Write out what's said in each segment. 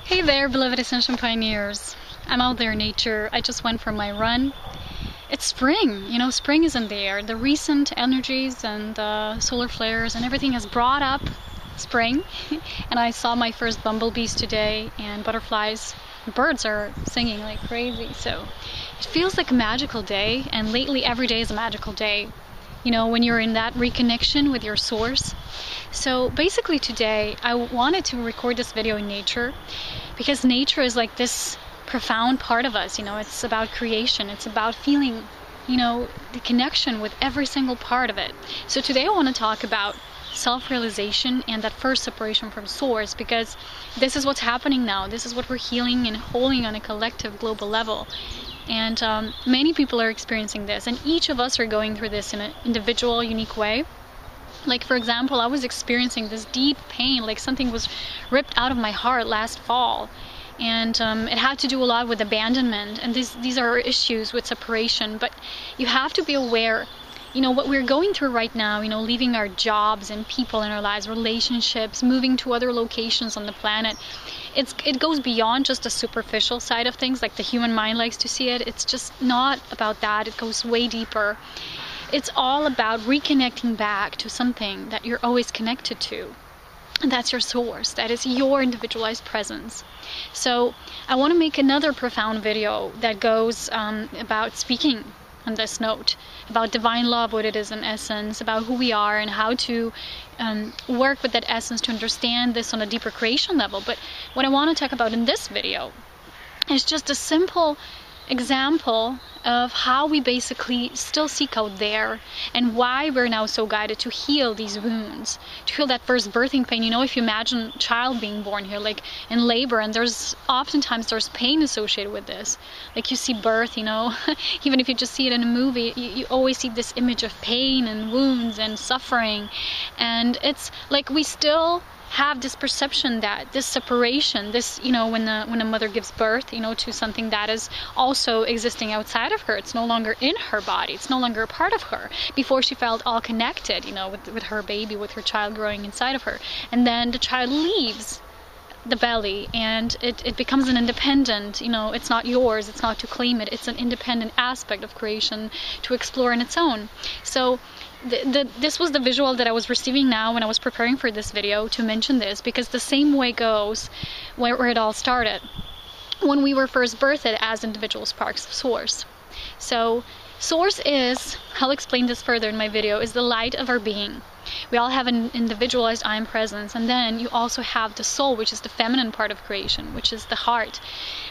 Hey there, beloved Ascension pioneers. I'm out there in nature. I just went for my run. It's spring, spring is in the air. The recent energies and solar flares and everything has brought up spring. And I saw my first bumblebees today, and butterflies. Birds are singing like crazy. So it feels like a magical day, and lately every day is a magical day. When you're in that reconnection with your source. So basically today I wanted to record this video in nature because nature is like this profound part of us. It's about creation. It's about feeling, the connection with every single part of it. So today I want to talk about self-realization and that first separation from source, because this is what's happening now. This is what we're healing and holding on a collective global level. And many people are experiencing this, and each of us are going through this in an individual, unique way. Like, for example, I was experiencing this deep pain, like something was ripped out of my heart last fall. And it had to do a lot with abandonment, and these are issues with separation. But you have to be aware, what we're going through right now, leaving our jobs and people in our lives, relationships, moving to other locations on the planet. It goes beyond just the superficial side of things, like the human mind likes to see it. It's just not about that. It goes way deeper. It's all about reconnecting back to something that you're always connected to. And that's your source. That is your individualized presence. So I want to make another profound video that goes about speaking on this note, about divine love, what it is in essence, about who we are and how to work with that essence to understand this on a deeper creation level. But what I want to talk about in this video is just a simple example of how we basically still seek out there, and why we're now so guided to heal these wounds, to heal that first birthing pain. If you imagine a child being born here, like in labor, and oftentimes there's pain associated with this. Like you see birth, even if you just see it in a movie, you always see this image of pain and wounds and suffering. And it's like we still have this perception that this separation, this, when a mother gives birth, to something that is also existing outside of her. It's no longer in her body. It's no longer a part of her. Before, she felt all connected, with her baby, with her child growing inside of her. And then the child leaves the belly, and it becomes an independent, it's not yours, it's not to claim it, it's an independent aspect of creation to explore on its own. So this was the visual that I was receiving now when I was preparing for this video to mention this, because the same way goes where it all started, when we were first birthed as individual sparks of source. So source is, I'll explain this further in my video, is the light of our being. We all have an individualized I am presence, and then you also have the soul, which is the feminine part of creation, which is the heart.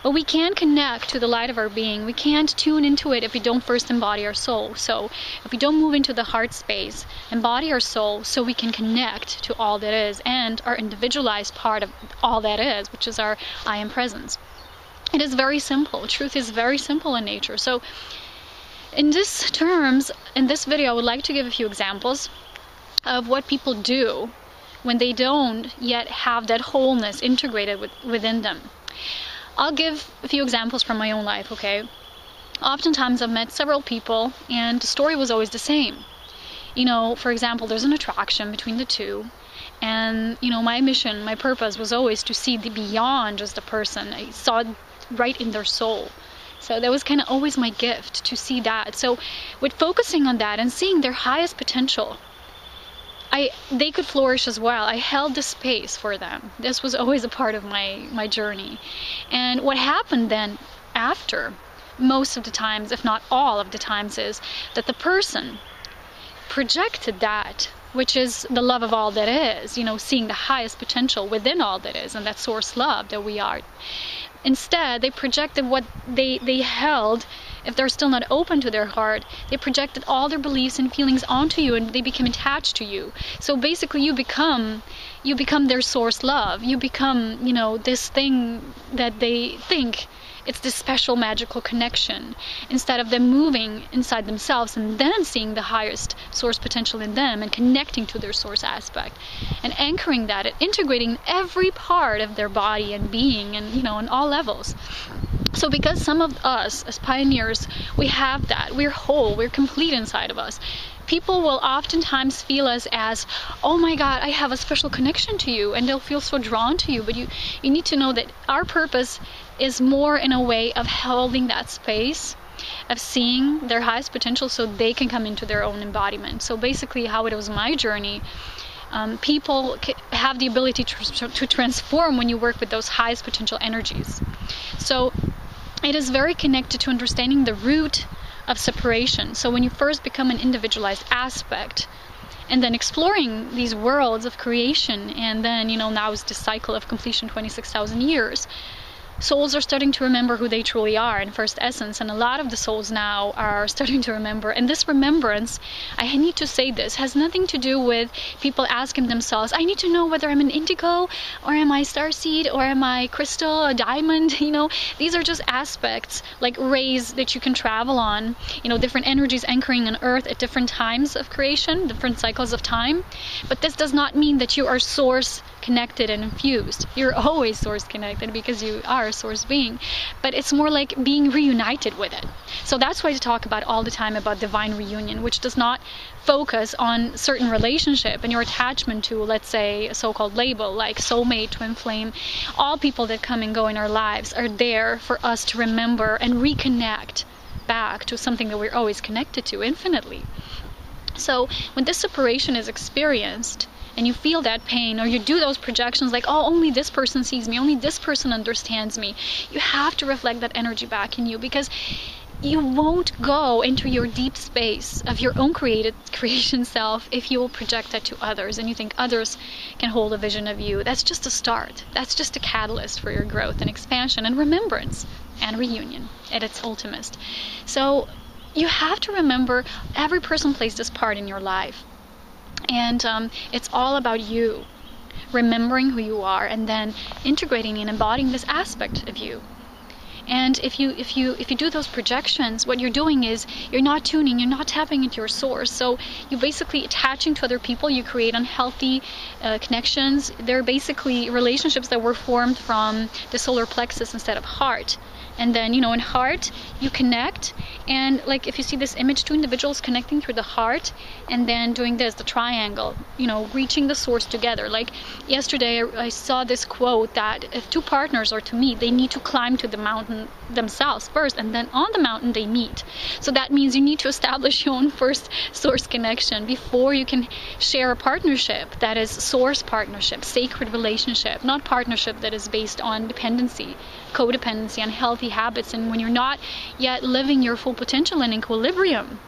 But we can't connect to the light of our being. We can't tune into it if we don't first embody our soul. So if we don't move into the heart space, embody our soul, so we can connect to all that is and our individualized part of all that is, which is our I am presence. It is very simple. Truth is very simple in nature. So in these terms, in this video, I would like to give a few examples of what people do when they don't yet have that wholeness integrated within them. I'll give a few examples from my own life, okay? Oftentimes I've met several people, and the story was always the same. For example, there's an attraction between the two, and my mission, my purpose was always to see the beyond just the person. I saw it right in their soul. So that was kind of always my gift, to see that. So with focusing on that and seeing their highest potential, they could flourish as well. I held the space for them. This was always a part of my journey. And what happened then after, most of the times, if not all of the times, is that the person projected that, which is the love of all that is, seeing the highest potential within all that is, and that source love that we are. Instead, they projected what they held. If they're still not open to their heart, they projected all their beliefs and feelings onto you, and they become attached to you. So basically you become their source love. You become, this thing that they think it's this special magical connection, instead of them moving inside themselves and then seeing the highest source potential in them and connecting to their source aspect and anchoring that and integrating every part of their body and being, and on all levels. So because some of us as pioneers, we have that, we're whole, we're complete inside of us. people will oftentimes feel us as, oh my God, I have a special connection to you, and they'll feel so drawn to you. But you need to know that our purpose is more in a way of holding that space, of seeing their highest potential so they can come into their own embodiment. So basically how it was my journey, people have the ability to transform when you work with those highest potential energies. So it is very connected to understanding the root of separation. So when you first become an individualized aspect, and then exploring these worlds of creation, and then, now is the cycle of completion, 26,000 years, souls are starting to remember who they truly are in first essence, and a lot of the souls now are starting to remember. And this remembrance, I need to say this, has nothing to do with people asking themselves, I need to know whether I'm an indigo, or am I starseed, or am I crystal, a diamond. These are just aspects, like rays that you can travel on, different energies anchoring on earth at different times of creation, different cycles of time. But this does not mean that you are source connected and infused. You're always source connected because you are a source being, but it's more like being reunited with it. So that's why I talk about all the time about divine reunion, which does not focus on certain relationship and your attachment to, let's say, a so-called label like soulmate, twin flame. All people that come and go in our lives are there for us to remember and reconnect back to something that we're always connected to infinitely. So when this separation is experienced, and you feel that pain, or you do those projections like, oh, only this person sees me, only this person understands me, you have to reflect that energy back in you, because you won't go into your deep space of your own creation self if you will project that to others and you think others can hold a vision of you. That's just a start. That's just a catalyst for your growth and expansion and remembrance and reunion at its ultimate. So you have to remember every person plays this part in your life. And it's all about you remembering who you are and then integrating and embodying this aspect of you. And if you do those projections, what you're doing is you're not tuning, you're not tapping into your source. So you're basically attaching to other people. You create unhealthy connections. They're basically relationships that were formed from the solar plexus instead of heart. And then, in heart, you connect, and like if you see this image, two individuals connecting through the heart, and then doing this, the triangle, reaching the source together. Like yesterday, I saw this quote that if two partners are to meet, they need to climb to the mountain themselves first, and then on the mountain they meet. So that means you need to establish your own first source connection before you can share a partnership that is source partnership, sacred relationship, not partnership that is based on dependency, codependency, unhealthy habits, and when you're not yet living your full potential in equilibrium.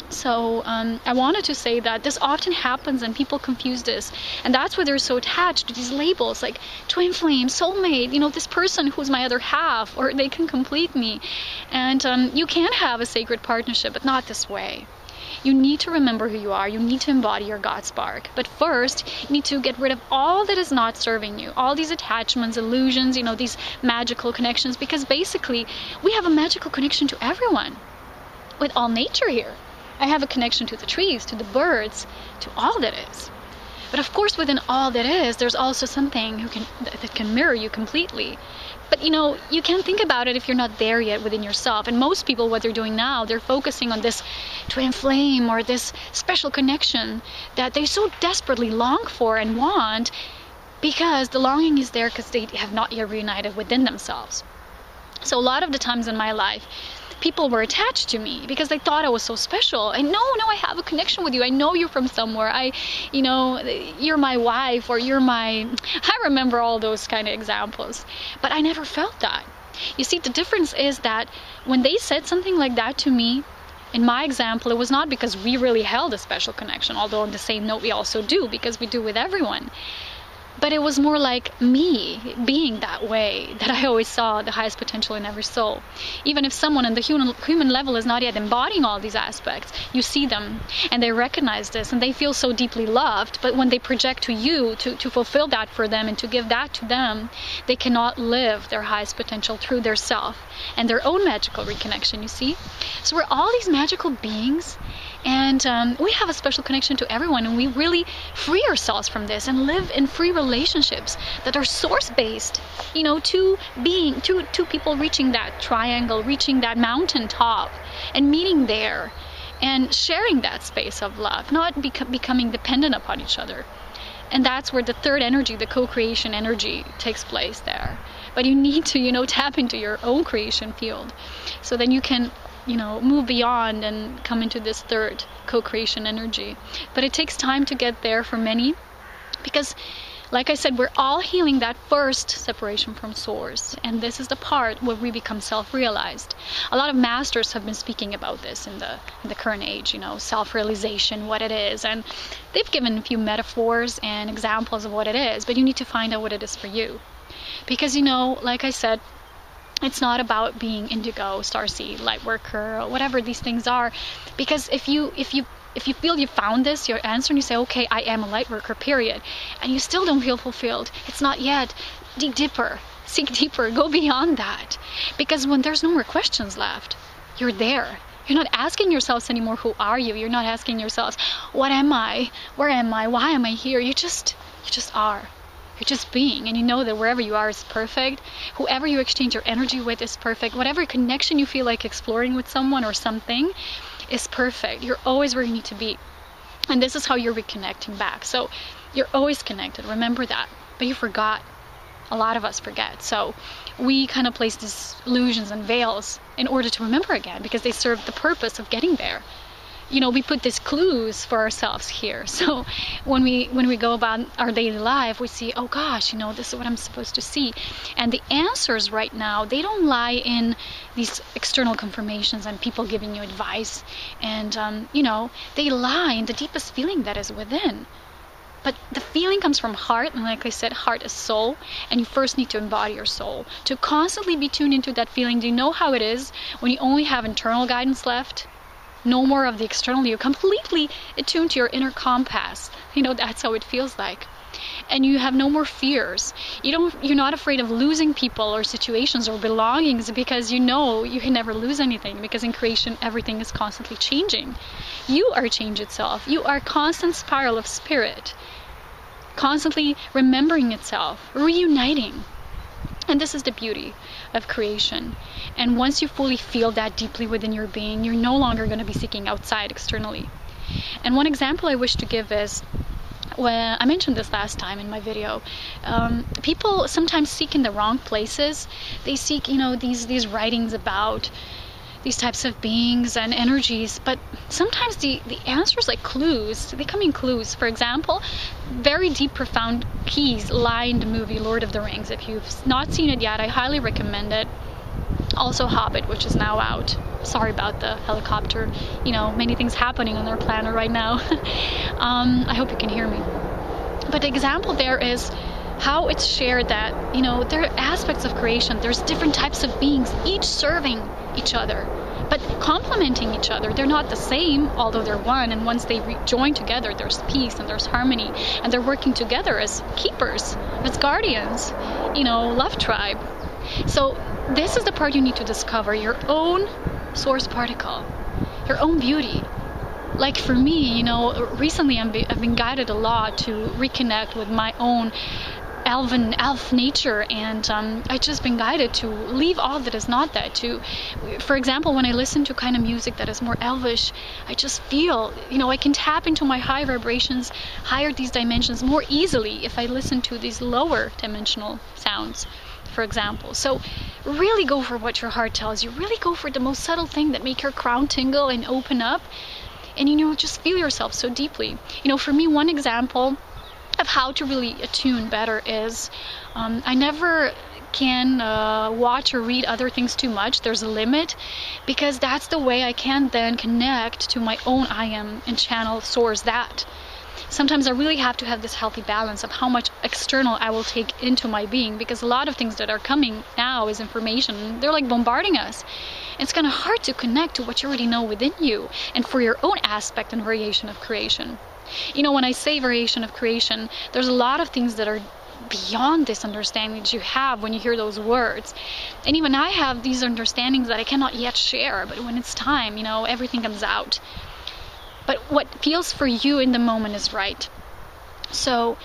So I wanted to say that this often happens and people confuse this, and that's why they're so attached to these labels like twin flame, soulmate, this person who's my other half, or they can complete me. And you can have a sacred partnership, but not this way. You need to remember who you are. You need to embody your God spark. But first, you need to get rid of all that is not serving you. All these attachments, illusions, these magical connections. Because basically, we have a magical connection to everyone. With all nature here. I have a connection to the trees, to the birds, to all that is. But of course, within all that is, there's also something that can mirror you completely. But you can't think about it if you're not there yet within yourself. And most people, what they're doing now, they're focusing on this twin flame or this special connection that they so desperately long for and want, because the longing is there because they have not yet reunited within themselves. So a lot of the times in my life, people were attached to me because they thought I was so special. And no, I have a connection with you. I know you're from somewhere. You're my wife, or I remember all those kind of examples. But I never felt that. You see, the difference is that when they said something like that to me, in my example, it was not because we really held a special connection, although on the same note we also do, because we do with everyone. But it was more like me being that way, that I always saw the highest potential in every soul. Even if someone on the human level is not yet embodying all these aspects, you see them and they recognize this and they feel so deeply loved. But when they project to you to fulfill that for them and to give that to them, they cannot live their highest potential through their self and their own magical reconnection, you see? So we're all these magical beings, and we have a special connection to everyone, and we really free ourselves from this and live in free relationships that are source-based. Two people reaching that triangle, reaching that mountain top and meeting there and sharing that space of love, not becoming dependent upon each other. And that's where the third energy, the co-creation energy, takes place there. But you need to, tap into your own creation field, so then you can, move beyond and come into this third co-creation energy. But it takes time to get there for many, because like I said, we're all healing that first separation from source, and this is the part where we become self-realized. A lot of masters have been speaking about this in the current age, self-realization, what it is, and they've given a few metaphors and examples of what it is, but you need to find out what it is for you. Because, like I said, it's not about being indigo, starseed, light worker, or whatever these things are. Because if you feel you found this, your answer, and you say, okay, I am a light worker, period, and you still don't feel fulfilled, it's not yet. Dig deeper, seek deeper, go beyond that. Because when there's no more questions left, you're there. You're not asking yourselves anymore, who are you? You're not asking yourselves, what am I? Where am I? Why am I here? You just are. You're just being, and you know that wherever you are is perfect. Whoever you exchange your energy with is perfect. Whatever connection you feel like exploring with someone or something is perfect. You're always where you need to be. And this is how you're reconnecting back. So you're always connected, remember that. But you forgot. A lot of us forget. So we kind of place these illusions and veils in order to remember again, because they serve the purpose of getting there. We put these clues for ourselves here. So when we go about our daily life, we see, oh gosh, this is what I'm supposed to see. And the answers right now, they don't lie in these external confirmations and people giving you advice. And, they lie in the deepest feeling that is within. But the feeling comes from heart, and like I said, heart is soul, and you first need to embody your soul. To constantly be tuned into that feeling. Do you know how it is when you only have internal guidance left? No more of the external, you're completely attuned to your inner compass. That's how it feels like. And you have no more fears. You're not afraid of losing people or situations or belongings, because you can never lose anything, because in creation everything is constantly changing. You are change itself. You are a constant spiral of spirit, constantly remembering itself, reuniting. And this is the beauty of creation. And once you fully feel that deeply within your being, you're no longer going to be seeking outside externally. And one example I wish to give is, when I mentioned this last time in my video, people sometimes seek in the wrong places. They seek, these writings about these types of beings and energies, but sometimes the answers, like clues, they come in clues. For example, very deep, profound keys lie in the movie Lord of the Rings. If you've not seen it yet, I highly recommend it. Also Hobbit, which is now out. Sorry about the helicopter. Many things happening on our planet right now. I hope you can hear me. But the example there is how it's shared that, there are aspects of creation. There's different types of beings, each serving each other, but complementing each other. They're not the same, although they're one. And once they join together, there's peace and there's harmony. And they're working together as keepers, as guardians, love tribe. So this is the part you need to discover, your own source particle, your own beauty. Like for me, recently I've been guided a lot to reconnect with my own elf nature, and I've just been guided to leave all that is not that. For example, when I listen to kind of music that is more elvish, I just feel, I can tap into my high vibrations, higher these dimensions more easily if I listen to these lower dimensional sounds, for example. So really go for what your heart tells you. Really go for the most subtle thing that make your crown tingle and open up, and just feel yourself so deeply. For me, one example of how to really attune better is, I never can watch or read other things too much. There's a limit, because that's the way I can then connect to my own I am and channel source that. Sometimes I really have to have this healthy balance of how much external I will take into my being, because a lot of things that are coming now is information. They're like bombarding us. It's kind of hard to connect to what you already know within you, and for your own aspect and variation of creation. When I say variation of creation, there's a lot of things that are beyond this understanding that you have when you hear those words. And even I have these understandings that I cannot yet share, but when it's time, everything comes out. But what feels for you in the moment is right. So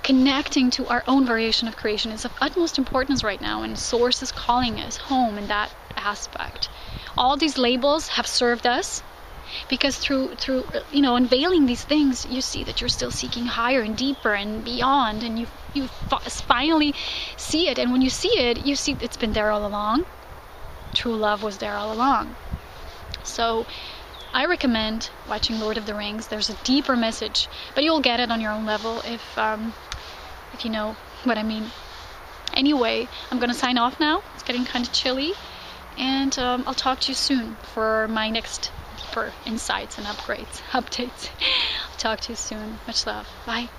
connecting to our own variation of creation is of utmost importance right now, and Source is calling us home in that aspect. All these labels have served us, because through unveiling these things, you see that you're still seeking higher and deeper and beyond, and you finally see it. And when you see it, you see it's been there all along. True love was there all along. So I recommend watching Lord of the Rings. There's a deeper message, but you'll get it on your own level if you know what I mean. Anyway, I'm gonna sign off now. It's getting kind of chilly, and I'll talk to you soon for my next deeper insights and updates. I'll talk to you soon. Much love. Bye.